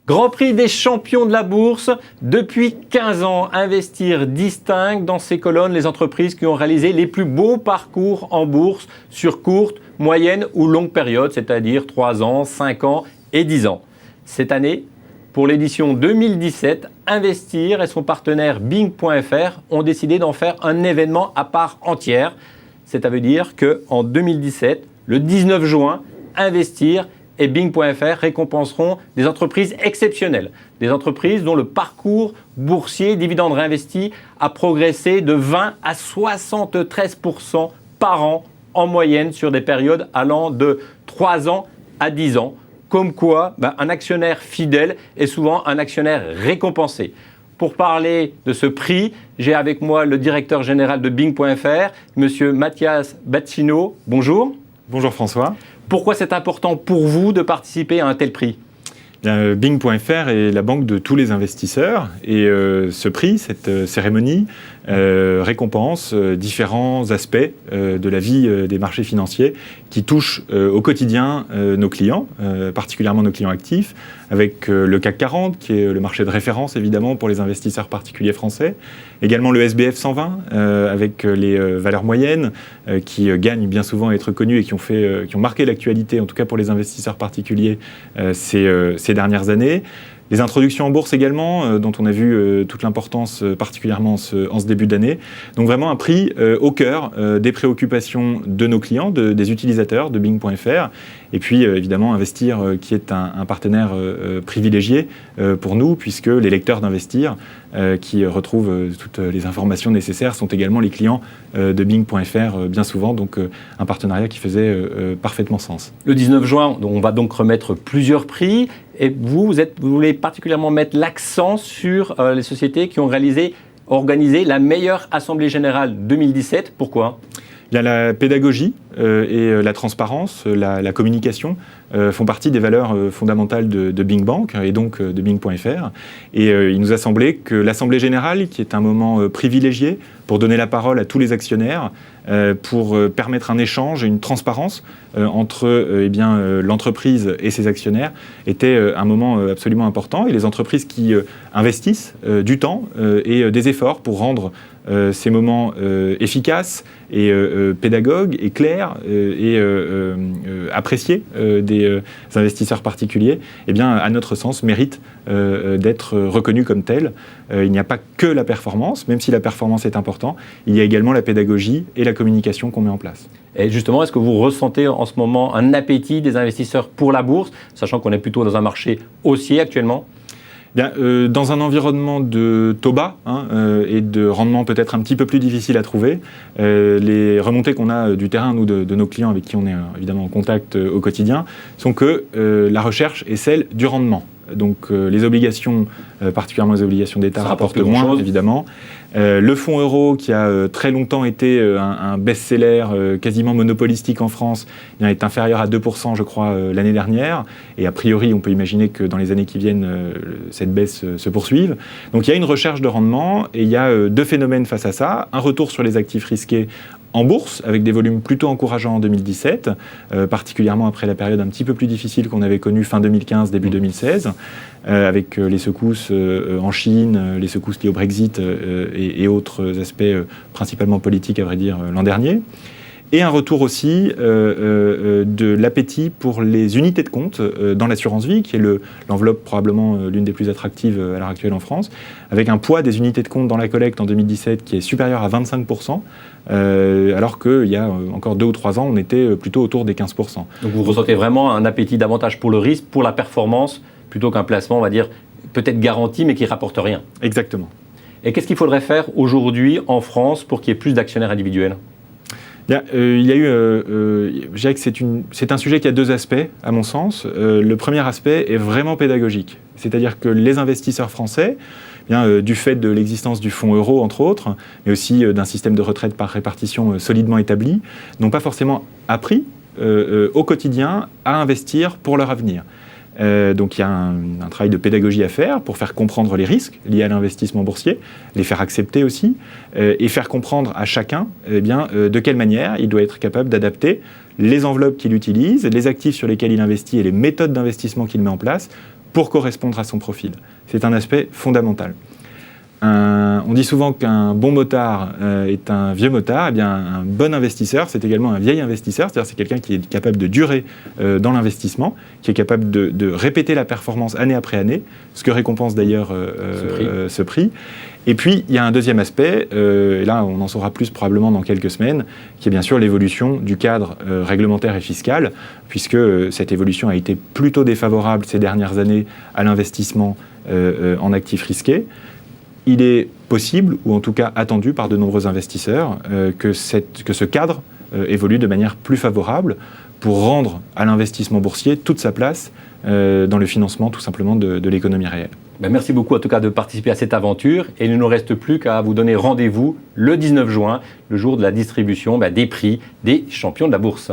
Grand Prix des champions de la bourse. Depuis 15 ans, Investir distingue dans ses colonnes les entreprises qui ont réalisé les plus beaux parcours en bourse sur courte, moyenne ou longue période, c'est-à-dire 3 ans, 5 ans et 10 ans. Cette année, pour l'édition 2017, Investir et son partenaire Bing.fr ont décidé d'en faire un événement à part entière. Ça veut dire qu'en 2017, le 19 juin, Investir et Bing.fr récompenseront des entreprises exceptionnelles, des entreprises dont le parcours boursier dividende réinvesti a progressé de 20 à 73% par an en moyenne sur des périodes allant de 3 ans à 10 ans. Comme quoi, un actionnaire fidèle est souvent un actionnaire récompensé. Pour parler de ce prix, j'ai avec moi le directeur général de Bing.fr, monsieur Mathias Battino. Bonjour. Bonjour François. Pourquoi c'est important pour vous de participer à un tel prix ? Bing.fr est la banque de tous les investisseurs et ce prix, cette cérémonie, récompense différents aspects de la vie des marchés financiers qui touchent au quotidien nos clients, particulièrement nos clients actifs, avec le CAC 40 qui est le marché de référence évidemment pour les investisseurs particuliers français, également le SBF 120 avec les valeurs moyennes qui gagnent bien souvent à être connues et qui ont marqué l'actualité, en tout cas pour les investisseurs particuliers ces dernières années. Les introductions en bourse également, dont on a vu toute l'importance, particulièrement en ce début d'année. Donc vraiment un prix au cœur des préoccupations de nos clients, des utilisateurs de Bing.fr. Et puis évidemment Investir, qui est un partenaire privilégié pour nous, puisque les lecteurs d'Investir, qui retrouvent toutes les informations nécessaires, sont également les clients de Bing.fr bien souvent. Donc un partenariat qui faisait parfaitement sens. Le 19 juin, on va donc remettre plusieurs prix. Et vous voulez particulièrement mettre l'accent sur les sociétés qui ont organisé la meilleure Assemblée Générale 2017. Pourquoi ? Il y a la pédagogie et la transparence, la communication font partie des valeurs fondamentales de Bing Bank et donc de Bing.fr. Et il nous a semblé que l'Assemblée Générale, qui est un moment privilégié pour donner la parole à tous les actionnaires, pour permettre un échange et une transparence entre l'entreprise et ses actionnaires, était un moment absolument important. Et les entreprises qui investissent du temps et des efforts pour rendre ces moments efficaces et pédagogues et clairs et appréciés des investisseurs particuliers, eh bien, à notre sens, méritent d'être reconnus comme tels. Il n'y a pas que la performance, même si la performance est importante, il y a également la pédagogie et la communication qu'on met en place. Et justement, est-ce que vous ressentez en ce moment un appétit des investisseurs pour la bourse, sachant qu'on est plutôt dans un marché haussier actuellement ? Bien, dans un environnement de taux bas et de rendement peut-être un petit peu plus difficile à trouver, les remontées qu'on a du terrain, nous, de nos clients avec qui on est évidemment en contact au quotidien, sont que la recherche est celle du rendement. Donc les obligations, particulièrement les obligations d'État, rapportent moins, évidemment. Le fonds euro, qui a très longtemps été un best-seller quasiment monopolistique en France, est inférieur à 2%, je crois, l'année dernière. Et a priori, on peut imaginer que dans les années qui viennent, cette baisse se poursuive. Donc il y a une recherche de rendement et il y a deux phénomènes face à ça. Un retour sur les actifs risqués en bourse, avec des volumes plutôt encourageants en 2017, particulièrement après la période un petit peu plus difficile qu'on avait connue fin 2015, début 2016, avec les secousses en Chine, les secousses liées au Brexit et autres aspects principalement politiques, à vrai dire, l'an dernier. Et un retour aussi de l'appétit pour les unités de compte dans l'assurance vie, qui est l'enveloppe probablement l'une des plus attractives à l'heure actuelle en France, avec un poids des unités de compte dans la collecte en 2017 qui est supérieur à 25%, alors qu'il y a encore 2 ou 3 ans, on était plutôt autour des 15%. Donc vous ressentez vraiment un appétit davantage pour le risque, pour la performance, plutôt qu'un placement, on va dire, peut-être garanti, mais qui ne rapporte rien. Exactement. Et qu'est-ce qu'il faudrait faire aujourd'hui en France pour qu'il y ait plus d'actionnaires individuels ? Bien, il y a eu, je dirais que c'est un sujet qui a deux aspects, à mon sens. Le premier aspect est vraiment pédagogique. C'est-à-dire que les investisseurs français, du fait de l'existence du fonds euro, entre autres, mais aussi d'un système de retraite par répartition solidement établi, n'ont pas forcément appris au quotidien à investir pour leur avenir. Donc il y a un travail de pédagogie à faire pour faire comprendre les risques liés à l'investissement boursier, les faire accepter aussi, et faire comprendre à chacun de quelle manière il doit être capable d'adapter les enveloppes qu'il utilise, les actifs sur lesquels il investit et les méthodes d'investissement qu'il met en place pour correspondre à son profil. C'est un aspect fondamental. On dit souvent qu'un bon motard est un vieux motard. Eh bien, un bon investisseur, c'est également un vieil investisseur, c'est-à-dire c'est quelqu'un qui est capable de durer dans l'investissement, qui est capable de répéter la performance année après année, ce que récompense d'ailleurs ce prix. Et puis, il y a un deuxième aspect, et là on en saura plus probablement dans quelques semaines, qui est bien sûr l'évolution du cadre réglementaire et fiscal, puisque cette évolution a été plutôt défavorable ces dernières années à l'investissement en actifs risqués. Il est possible, ou en tout cas attendu par de nombreux investisseurs, que ce cadre évolue de manière plus favorable pour rendre à l'investissement boursier toute sa place dans le financement tout simplement de l'économie réelle. Merci beaucoup en tout cas de participer à cette aventure et il ne nous reste plus qu'à vous donner rendez-vous le 19 juin, le jour de la distribution des prix des champions de la bourse.